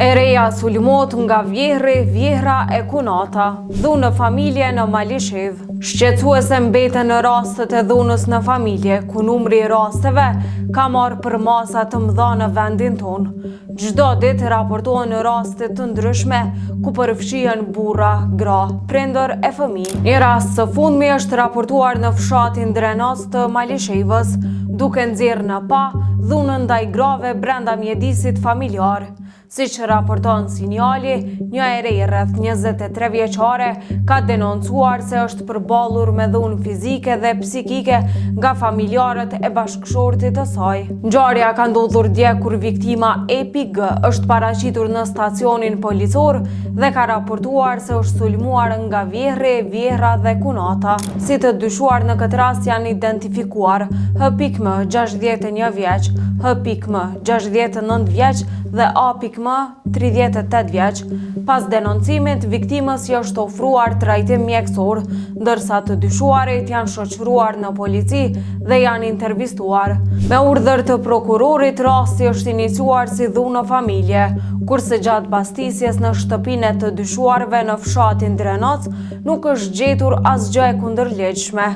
E reja sulmot nga Vjehri, Vjehra e Kunata, dhunë familje në Malishev. Shqetësuese mbeten në rastet e dhunës në familje, ku numri i rasteve ka marrë për masa të mëdha në vendin tonë. Çdo ditë raportohen raste të ndryshme ku përfshihen burra, gra, prindër e fëmijë. Një rast së fundmi është raportuar në fshatin Drenac të Malishevës, duke nxjerrë në pa dhunën ndaj grave brenda mjedisit familjar. Siç raporton Sinjali, një e re rreth 23 vjeçare ka denoncuar se është përballur me dhunë fizike dhe psikike nga familjarët e bashkëshortit të saj. Ngjarja ka ndodhur dje kur viktima Epi G është paraqitur në stacionin policor dhe ka raportuar se është sulmuar nga Vjehri, Vjehra dhe Kunata. Si të dyshuar në këtë rast janë identifikuar H.M. 61 vjeç, H.M. 69 vjeç dhe A.M. 38 vjeç. Pas denoncimit, viktimës i është ofruar trajtim mjekësor, ndërsa të dyshuarit janë shoqëruar në polici dhe janë intervistuar. Me urdhër të prokurorit, rasti është iniciuar si dhunë familje, kurse gjatë bastisjes në shtëpinë të dyshuarve në fshatin Drenac nuk është gjetur asgjë e kundërligjshme.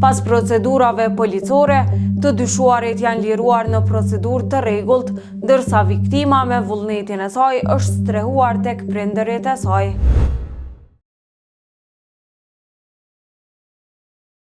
Pas procedurave policore, të dyshuarit janë liruar në procedurë të rregullt, ndërsa viktima me vullnetin e saj është strehuar tek prindërit e saj.